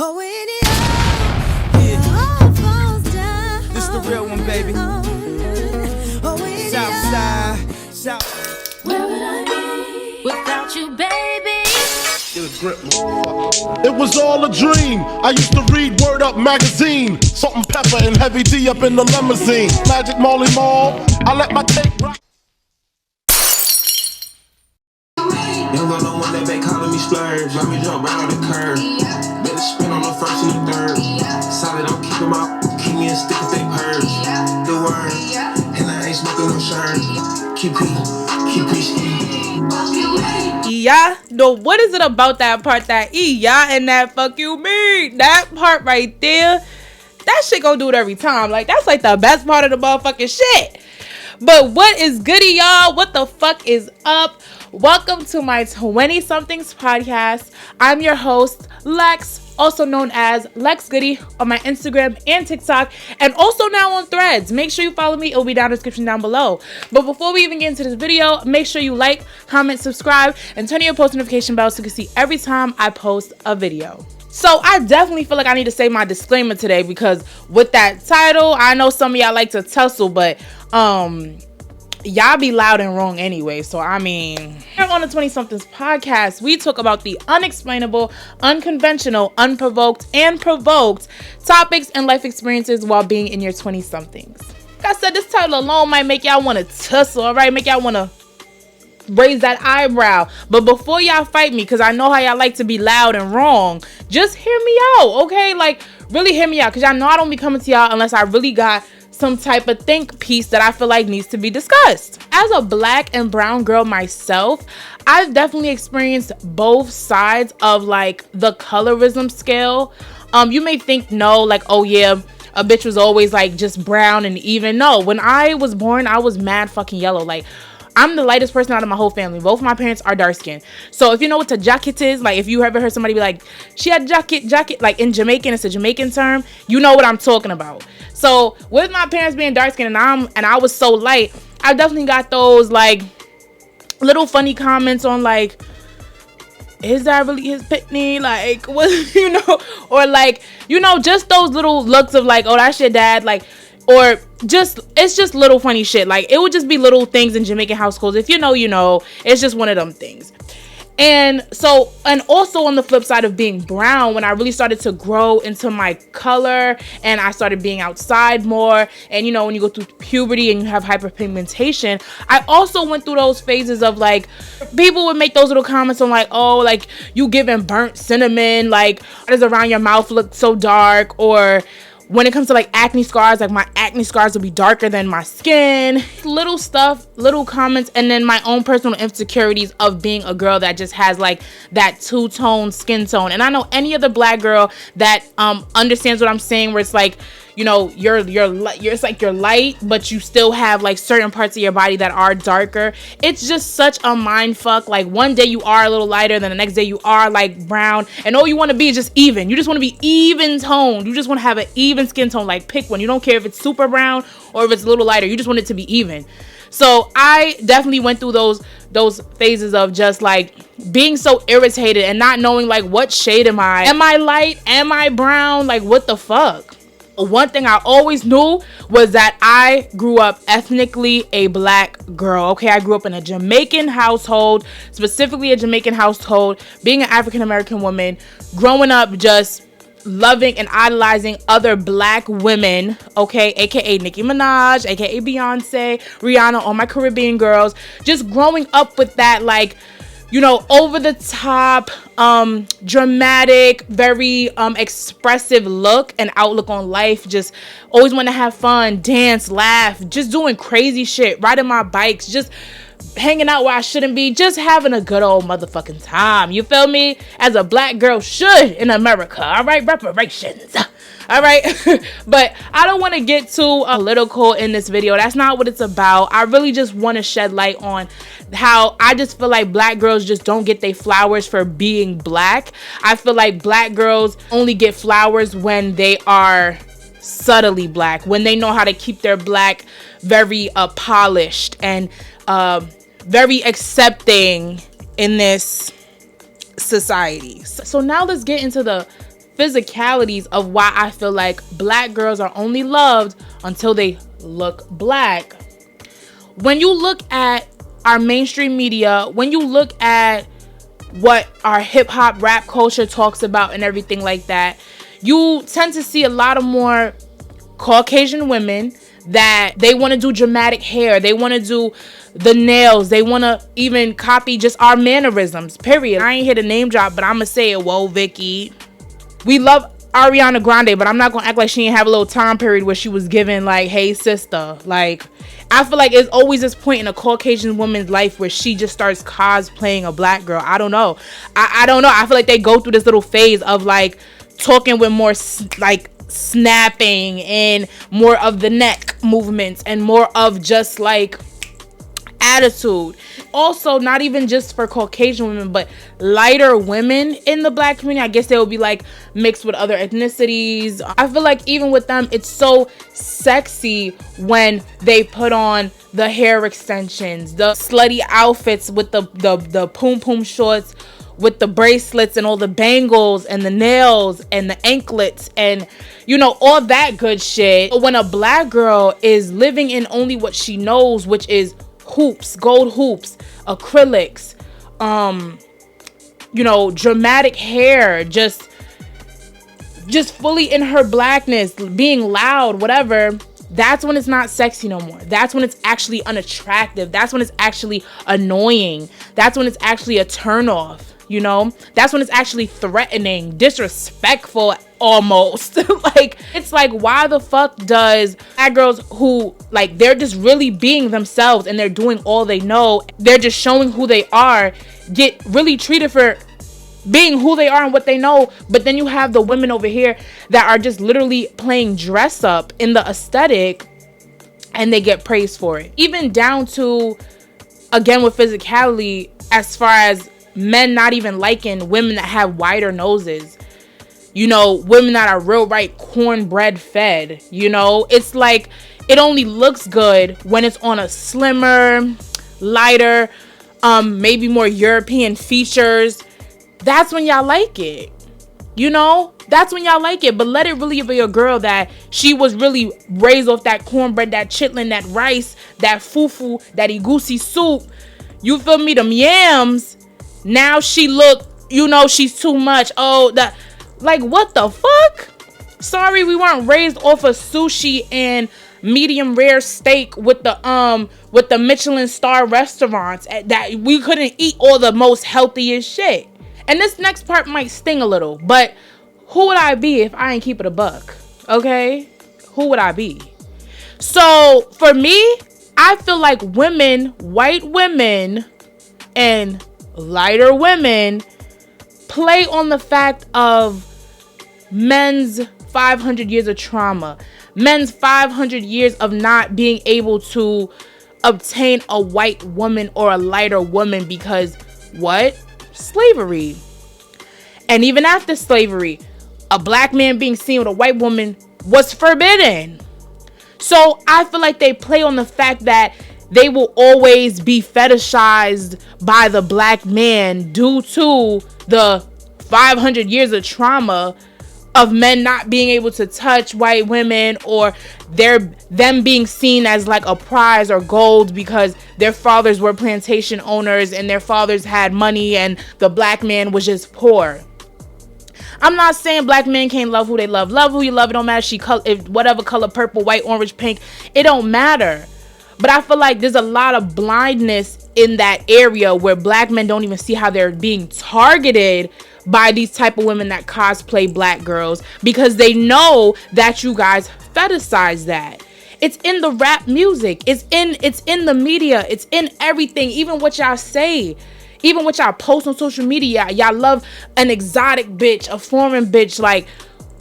Oh, when it all falls down. This the real one, baby. Oh, when Southside, South. Where would I be without you, baby? It was all a dream. I used to read Word Up magazine. Salt and pepper and Heavy D up in the limousine. Magic Molly Mall. I let my tape rock. Young got no one that they calling me splurge. Let me jump right on the curb. Better spin on the first and the third. Solid, I'm keeping my keep me a stick if they purge. The word, and I ain't smoking no shirt. Keep Yeah, no, what is it about that part, that yeah, and that fuck you mean? That part right there, that shit gonna do it every time. Like, that's like the best part of the motherfucking shit. But what is goody, y'all? What the fuck is up? Welcome to my 20-somethings podcast. I'm your host, Lex, also known as Lex Goody on my Instagram and TikTok, and also now on Threads. Make sure you follow me. It will be down in the description down below. But before we even get into this video, make sure you like, comment, subscribe, and turn on your post notification bell so you can see every time I post a video. So I definitely feel like I need to say my disclaimer today, because with that title, I know some of y'all like to tussle, but y'all be loud and wrong anyway. So I mean, here on the 20-somethings podcast, we talk about the unexplainable, unconventional, unprovoked, and provoked topics and life experiences while being in your 20-somethings. Like I said, this title alone might make y'all want to tussle, all right? Make y'all want to raise that eyebrow. But before y'all fight me, because I know how y'all like to be loud and wrong, just hear me out, okay? Like, really hear me out, because y'all know I don't be coming to y'all unless I really got some type of think piece that I feel like needs to be discussed. As a black and brown girl myself, I've definitely experienced both sides of like the colorism scale. You may think no, like, oh yeah, a bitch was always like just brown and even. No, when I was born, I was mad fucking yellow. Like, I'm the lightest person out of my whole family. Both of my parents are dark skinned. So if you know what a jacket is, like if you ever heard somebody be like, she had jacket, like in Jamaican, it's a Jamaican term, you know what I'm talking about. So with my parents being dark skinned and I was so light, I definitely got those like little funny comments on like, is that really his pitney? Like, what, you know, or like, you know, just those little looks of like, oh, that's your dad, like, or just, it's just little funny shit. Like, it would just be little things in Jamaican households. If you know, you know. It's just one of them things. And so, and also on the flip side of being brown, when I really started to grow into my color and I started being outside more, and you know, when you go through puberty and you have hyperpigmentation, I also went through those phases of like, people would make those little comments on like, oh, like you giving burnt cinnamon, like why does around your mouth look so dark? Or when it comes to like acne scars, like my acne scars will be darker than my skin. Little stuff, little comments, and then my own personal insecurities of being a girl that just has like that two-tone skin tone. And I know any other black girl that understands what I'm saying, where it's like, you know, you're it's like you're light, but you still have like certain parts of your body that are darker. It's just such a mind fuck. Like one day you are a little lighter, then the next day you are like brown, and all you want to be is just even. You just want to be even toned. You just want to have an even skin tone. Like pick one. You don't care if it's super brown or if it's a little lighter. You just want it to be even. So I definitely went through those phases of just like being so irritated and not knowing like what shade am I? Am I light? Am I brown? Like what the fuck? One thing I always knew was that I grew up ethnically a black girl. Okay, I grew up in a Jamaican household, specifically a Jamaican household, being an African American woman, growing up just loving and idolizing other black women, okay, aka Nicki Minaj, aka Beyonce, Rihanna, all my Caribbean girls, just growing up with that like, you know, over the top, dramatic, very expressive look and outlook on life. Just always want to have fun, dance, laugh, just doing crazy shit, riding my bikes, just hanging out where I shouldn't be, just having a good old motherfucking time. You feel me? As a black girl should in America. All right, reparations. All right. But I don't want to get too political in this video. That's not what it's about. I really just want to shed light on how I just feel like black girls just don't get their flowers for being black. I feel like black girls only get flowers when they are subtly black, when they know how to keep their black very polished and very accepting in this society. So now let's get into the physicalities of why I feel like black girls are only loved until they look black. When you look at our mainstream media, when you look at what our hip hop rap culture talks about and everything like that, you tend to see a lot of more Caucasian women that they want to do dramatic hair, they want to do the nails, they want to even copy just our mannerisms, period. I ain't here to name drop, but I'm gonna say it. Whoa, Vicky. We love Ariana Grande, but I'm not gonna act like she didn't have a little time period where she was giving like, hey sister. Like, I feel like it's always this point in a Caucasian woman's life where she just starts cosplaying a black girl. I don't know. I don't know. I feel like they go through this little phase of like talking with more like snapping and more of the neck movements and more of just like attitude. Also, not even just for Caucasian women, but lighter women in the black community. I guess they will be like mixed with other ethnicities. I feel like even with them, it's so sexy when they put on the hair extensions, the slutty outfits with the poom poom shorts, with the bracelets and all the bangles and the nails and the anklets and, you know, all that good shit. When a black girl is living in only what she knows, which is hoops, gold hoops, acrylics, you know, dramatic hair, just fully in her blackness, being loud, whatever, that's when it's not sexy no more. That's when it's actually unattractive. That's when it's actually annoying. That's when it's actually a turnoff. You know, that's when it's actually threatening, disrespectful almost. Like, it's like, why the fuck does black girls who, like, they're just really being themselves and they're doing all they know, they're just showing who they are, get really treated for being who they are and what they know? But then you have the women over here that are just literally playing dress up in the aesthetic and they get praised for it. Even down to, again, with physicality, as far as men not even liking women that have wider noses, you know, women that are real right cornbread fed, you know, it's like it only looks good when it's on a slimmer, lighter, maybe more European features. That's when y'all like it, you know, that's when y'all like it. But let it really be a girl that she was really raised off that cornbread, that chitlin, that rice, that fufu, that egusi soup, you feel me, them yams. Now she look, you know, she's too much. Oh, that, like, what the fuck? Sorry, we weren't raised off of sushi and medium rare steak with the Michelin star restaurants that we couldn't eat all the most healthiest shit. And this next part might sting a little, but who would I be if I ain't keep it a buck? Okay? Who would I be? So for me, I feel like women, white women, and lighter women play on the fact of men's 500 years of trauma, men's 500 years of not being able to obtain a white woman or a lighter woman because what? Slavery. And even after slavery, a black man being seen with a white woman was forbidden. So I feel like they play on the fact that they will always be fetishized by the black man due to the 500 years of trauma of men not being able to touch white women, or them being seen as like a prize or gold because their fathers were plantation owners and their fathers had money and the black man was just poor. I'm not saying black men can't love who they love. Love who you love. It don't matter if whatever color, purple, white, orange, pink. It don't matter. But I feel like there's a lot of blindness in that area where black men don't even see how they're being targeted by these type of women that cosplay black girls, because they know that you guys fetishize that. It's in the rap music. It's in the media. It's in everything. Even what y'all say. Even what y'all post on social media. Y'all love an exotic bitch, a foreign bitch. Like,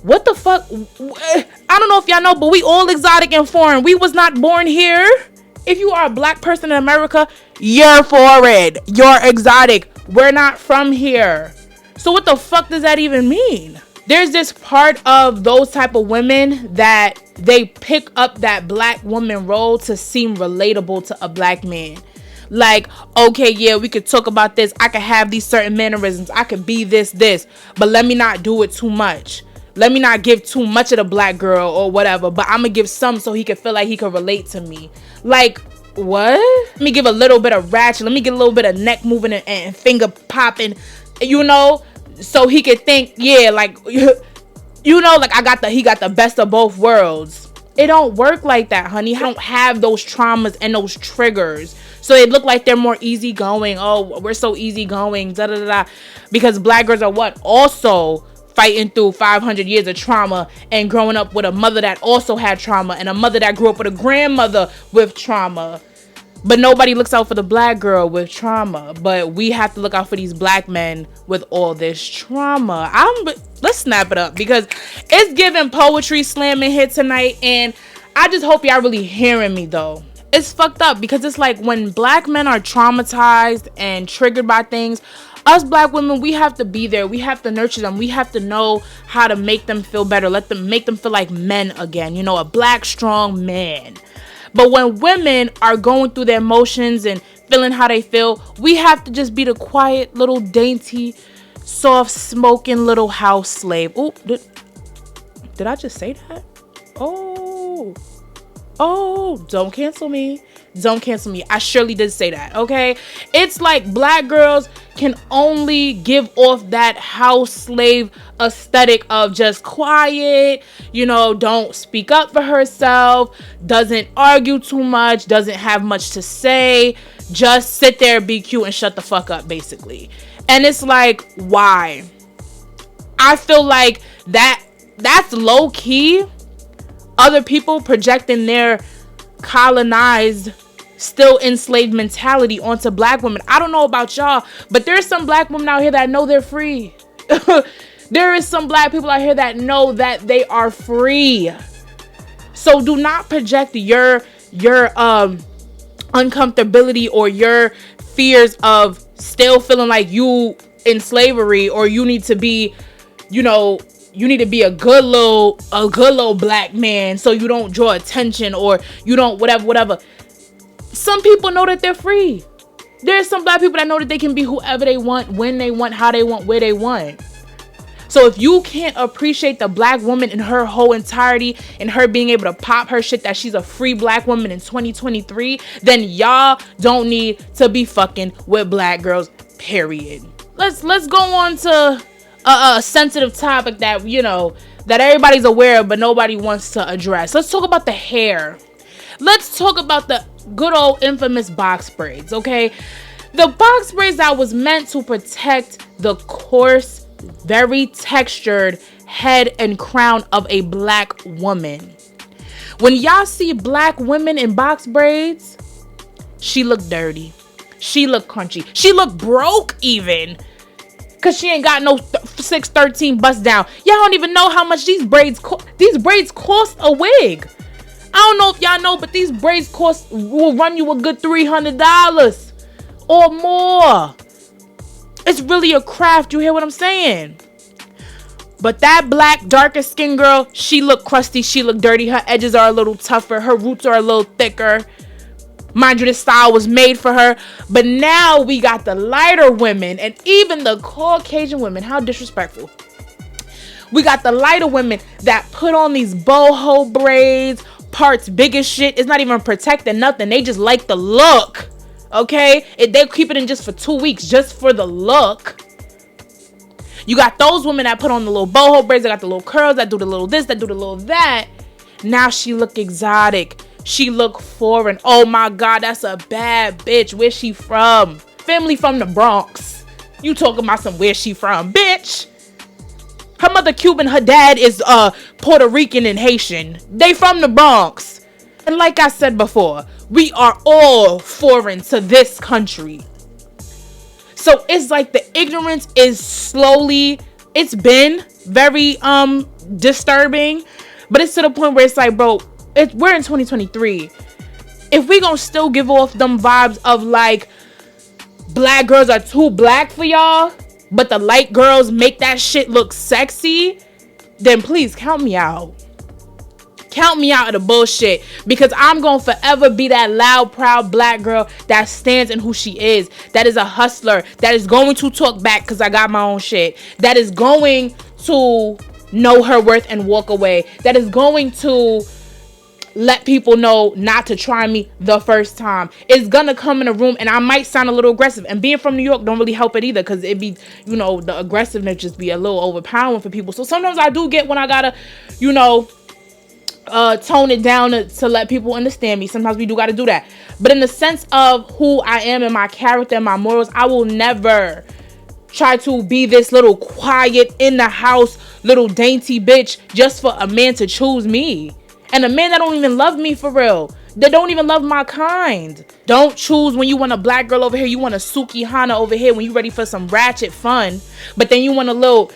what the fuck? I don't know if y'all know, but we all exotic and foreign. We was not born here. If you are a black person in America, you're foreign. You're exotic. We're not from here. So what the fuck does that even mean? There's this part of those type of women that they pick up that black woman role to seem relatable to a black man. Like, okay, yeah, we could talk about this. I could have these certain mannerisms. I could be this, but let me not do it too much. Let me not give too much of the black girl or whatever, but I'm gonna give some so he can feel like he can relate to me. Like, what? Let me give a little bit of ratchet. Let me get a little bit of neck moving and finger popping, you know, so he could think, yeah, like, you know, like he got the best of both worlds. It don't work like that, honey. I don't have those traumas and those triggers. So they look like they're more easygoing. Oh, we're so easygoing, da da da. Because black girls are what? Also fighting through 500 years of trauma and growing up with a mother that also had trauma and a mother that grew up with a grandmother with trauma. But nobody looks out for the black girl with trauma. But we have to look out for these black men with all this trauma. Let's snap it up because it's giving poetry slamming here tonight. And I just hope y'all really hearing me though. It's fucked up because it's like when black men are traumatized and triggered by things, us black women, we have to be there. We have to nurture them. We have to know how to make them feel better. Make them feel like men again. You know, a black, strong man. But when women are going through their emotions and feeling how they feel, we have to just be the quiet, little, dainty, soft-smoking little house slave. Oh, did I just say that? Oh, don't cancel me. Don't cancel me. I surely did say that, okay? It's like black girls can only give off that house slave aesthetic of just quiet, you know, don't speak up for herself, doesn't argue too much, doesn't have much to say, just sit there, be cute, and shut the fuck up, basically. And it's like, why? I feel like that's low key. Other people projecting their colonized, still enslaved mentality onto black women. I don't know about y'all, but there's some black women out here that know they're free. There is some black people out here that know that they are free. So do not project your uncomfortability or your fears of still feeling like you in slavery, or you need to be, you know, you need to be a good little black man so you don't draw attention, or you don't whatever. Some people know that they're free. There's some black people that know that they can be whoever they want, when they want, how they want, where they want. So if you can't appreciate the black woman in her whole entirety and her being able to pop her shit that she's a free black woman in 2023, then y'all don't need to be fucking with black girls, period. Let's go on to a sensitive topic that, you know, that everybody's aware of but nobody wants to address. Let's talk about the hair. Let's talk about the good old infamous box braids, okay? The box braids that was meant to protect the coarse, very textured head and crown of a black woman. When y'all see black women in box braids, she look dirty. She look crunchy. She look broke even. Cause she ain't got no 613 bust down. Y'all don't even know how much these braids cost. These braids cost a wig. I don't know if y'all know, but these braids will run you a good $300 or more. It's really a craft. You hear what I'm saying? But that black, darker skin girl, she look crusty. She look dirty. Her edges are a little tougher. Her roots are a little thicker. Mind you, this style was made for her. But now we got the lighter women and even the Caucasian women. How disrespectful. We got the lighter women that put on these boho braids, parts big as shit. It's not even protecting nothing. They just like the look. Okay? They'll keep it in just for 2 weeks just for the look. You got those women that put on the little boho braids. They got the little curls that do the little this, that do the little that. Now she look exotic. She look foreign. Oh my God, that's a bad bitch. Where's she from? Family from the Bronx. You talking about some where she from, bitch? Her mother Cuban, her dad is Puerto Rican and Haitian. They from the Bronx. And like I said before, we are all foreign to this country. So it's like the ignorance is slowly, it's been very disturbing, but it's to the point where it's like, bro, we're in 2023. If we gonna still give off them vibes of like black girls are too black for y'all, but the light girls make that shit look sexy, then please count me out. Count me out of the bullshit, because I'm going to forever be that loud, proud black girl that stands in who she is, that is a hustler, that is going to talk back because I got my own shit, that is going to know her worth and walk away, that is going to let people know not to try me the first time. It's gonna come in a room and I might sound a little aggressive, and being from New York don't really help it either, because it be, you know, the aggressiveness just be a little overpowering for people. So sometimes I do get when I gotta, you know, tone it down to let people understand me. Sometimes we do gotta do that, but in the sense of who I am and my character and my morals, I will never try to be this little quiet in the house little dainty bitch just for a man to choose me. And a man that don't even love me for real. That don't even love my kind. Don't choose when you want a black girl over here. You want a Suki Hana over here when you ready for some ratchet fun. But then you want a little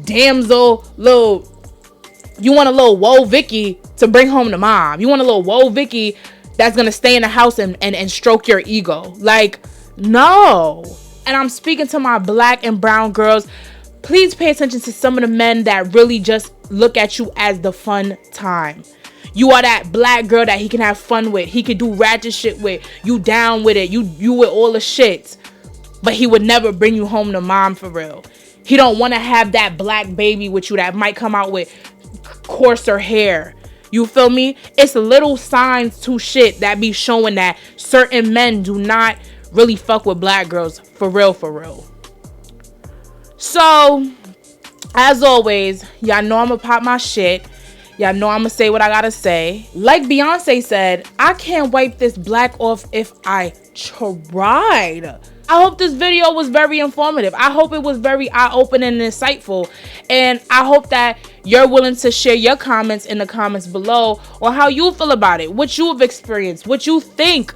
damsel, you want a little Woe Vicky to bring home to mom. You want a little Woe Vicky that's going to stay in the house and stroke your ego. Like, no. And I'm speaking to my black and brown girls. Please pay attention to some of the men that really just look at you as the fun time. You are that black girl that he can have fun with. He could do ratchet shit with. You down with it. You with all the shit. But he would never bring you home to mom for real. He don't want to have that black baby with you that might come out with coarser hair. You feel me? It's little signs to shit that be showing that certain men do not really fuck with black girls for real, for real. So, as always, y'all know I'm gonna pop my shit. Y'all know I'm gonna say what I gotta say. Like Beyonce said, I can't wipe this black off if I tried. I hope this video was very informative. I hope it was very eye-opening and insightful. And I hope that you're willing to share your comments in the comments below on how you feel about it, what you have experienced, what you think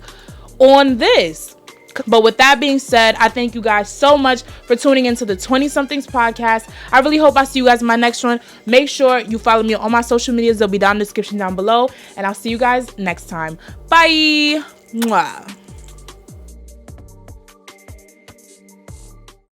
on this. But with that being said, I thank you guys so much for tuning into the 20-somethings podcast. I really hope I see you guys in my next one. Make sure you follow me on all my social medias. They'll be down in the description down below. And I'll see you guys next time. Bye. Mwah.